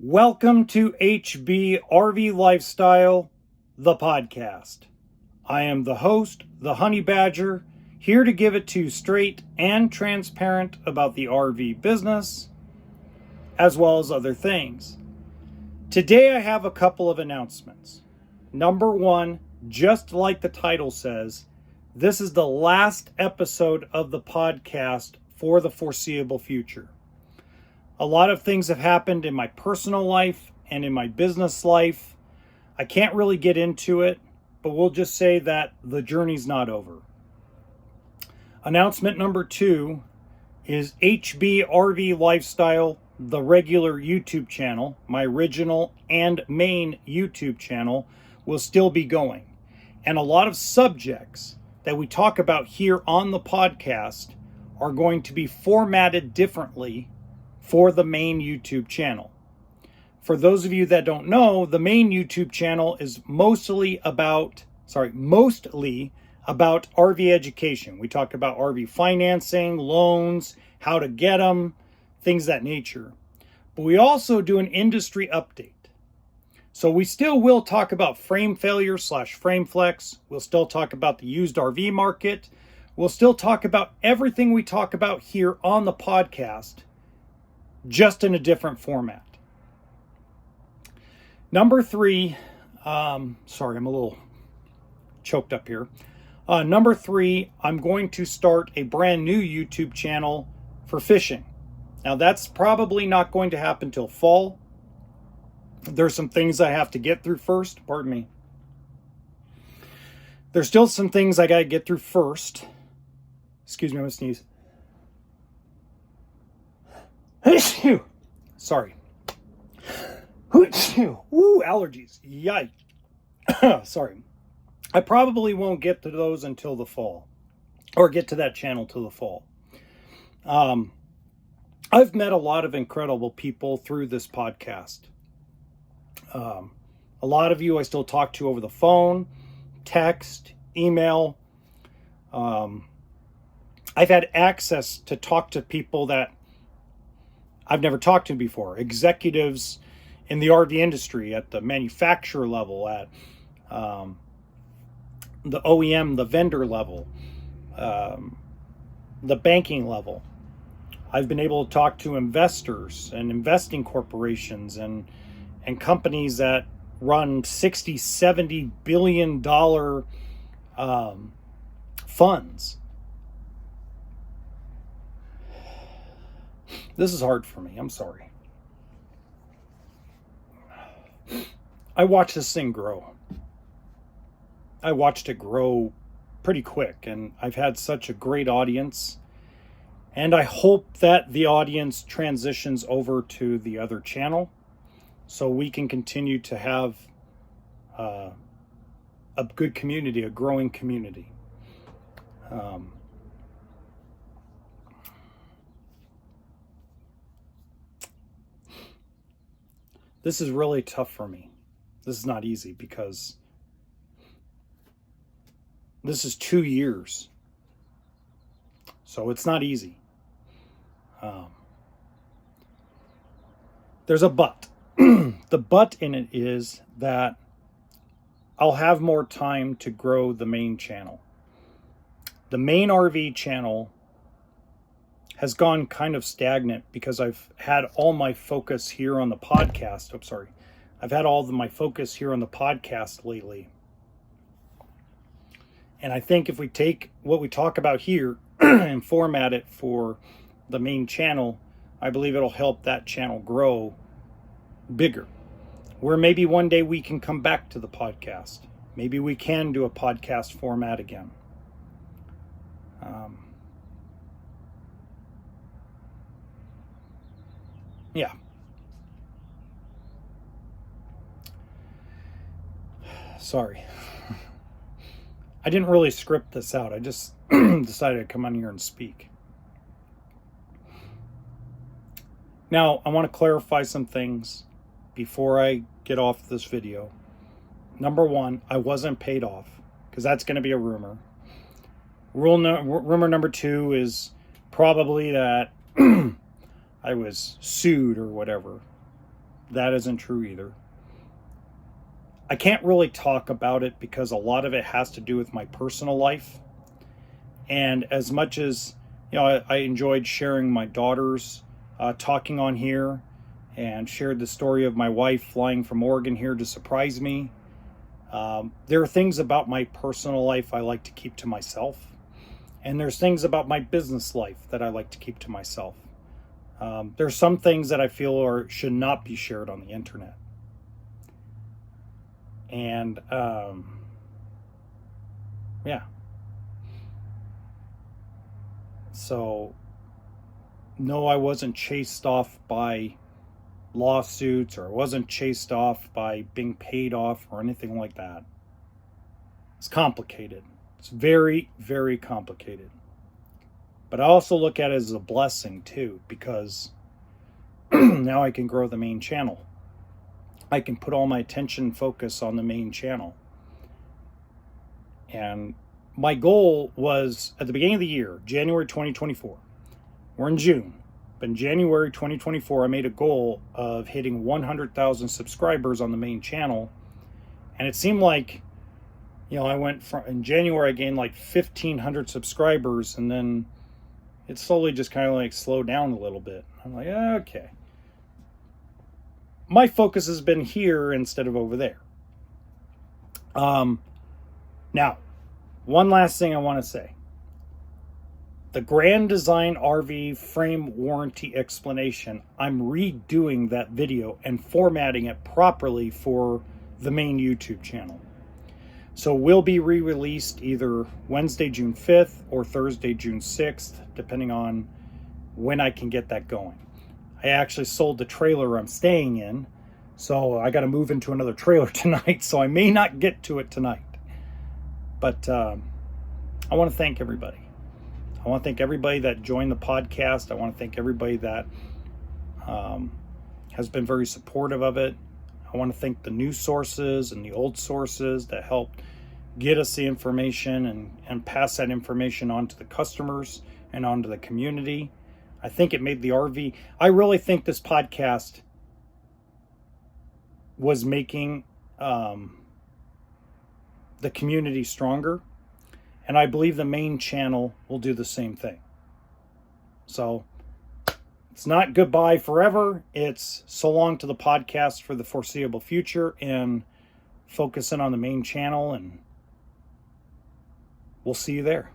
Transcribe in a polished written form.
Welcome to HB RV Lifestyle, the podcast. I am the host, the Honey Badger, here to give it to you straight and transparent about the RV business, as well as other things. Today I have a couple of announcements. Number one, just like the title says, this is the last episode of the podcast for the foreseeable future. A lot of things have happened in my personal life and in my business life. I can't really get into it, but we'll just say that the journey's not over. Announcement number two is HB RV Lifestyle, the regular YouTube channel, my original and main YouTube channel, will still be going. And a lot of subjects that we talk about here on the podcast are going to be formatted differently for the main YouTube channel. For those of you that don't know, the main YouTube channel is mostly about RV education. We talk about RV financing, loans, how to get them, things of that nature. But we also do an industry update. So we still will talk about frame failure / frame flex. We'll still talk about the used RV market. We'll still talk about everything we talk about here on the podcast, just in a different format. Number three, sorry, I'm a little choked up here. Number three, I'm going to start a brand new YouTube channel for fishing. Now that's probably not going to happen till fall. There's some things I have to get through first. Pardon me. There's still some things I got to get through first. Excuse me, I'm going to sneeze. Sorry. Woo, allergies. Yikes. Sorry. I probably won't get to those until the fall, or get to that channel till the fall. I've met a lot of incredible people through this podcast. A lot of you I still talk to over the phone, text, email. I've had access to talk to people that I've never talked to before, executives in the RV industry at the manufacturer level, at the OEM, the vendor level, the banking level. I've been able to talk to investors and investing corporations and companies that run $60-70 billion funds. This is hard for me. I'm sorry. I watched this thing grow. I watched it grow pretty quick, and I've had such a great audience. And I hope that the audience transitions over to the other channel so we can continue to have a good community, a growing community. This is really tough for me. This is not easy because this is 2 years. So it's not easy. There's a but. The but in it is that I'll have more time to grow the main channel. The main RV channel has gone kind of stagnant because I've had all my focus here on the podcast. I've had all of my focus here on the podcast lately. And I think if we take what we talk about here and format it for the main channel, I believe it'll help that channel grow bigger. Where maybe one day we can come back to the podcast. Maybe we can do a podcast format again. Yeah. Sorry. I didn't really script this out. I just decided to come on here and speak. Now, I want to clarify some things before I get off this video. Number one, I wasn't paid off, because that's going to be a rumor. Rumor number two is probably that I was sued or whatever. that isn't true either. I can't really talk about it because a lot of it has to do with my personal life. And as much as, I enjoyed sharing my daughters talking on here, and shared the story of my wife flying from Oregon here to surprise me. There are things about my personal life I like to keep to myself. And there's things about my business life that I like to keep to myself. There's some things that I feel should not be shared on the internet. And yeah. So, no, I wasn't chased off by lawsuits, or I wasn't chased off by being paid off or anything like that. It's complicated. It's very, very complicated. But I also look at it as a blessing too, because now I can grow the main channel. I can put all my attention and focus on the main channel. And my goal was at the beginning of the year, January 2024. We're in June. But in January 2024, I made a goal of hitting 100,000 subscribers on the main channel. And it seemed like, I went from, in January, I gained like 1,500 subscribers, and then it slowly just kind of like slowed down a little bit. I'm like, okay. My focus has been here instead of over there. Now, one last thing I want to say. The Grand Design RV frame warranty explanation, I'm redoing that video and formatting it properly for the main YouTube channel. So it will be re-released either Wednesday, June 5th or Thursday, June 6th, depending on when I can get that going. I actually sold the trailer I'm staying in, so I got to move into another trailer tonight, so I may not get to it tonight. But I want to thank everybody. I want to thank everybody that joined the podcast. I want to thank everybody that has been very supportive of it. I want to thank the new sources and the old sources that helped get us the information and pass that information on to the customers and on to the community. I think it made the RV. I really think this podcast was making the community stronger. And I believe the main channel will do the same thing. So it's not goodbye forever. It's so long to the podcast for the foreseeable future, and focusing on the main channel, and we'll see you there.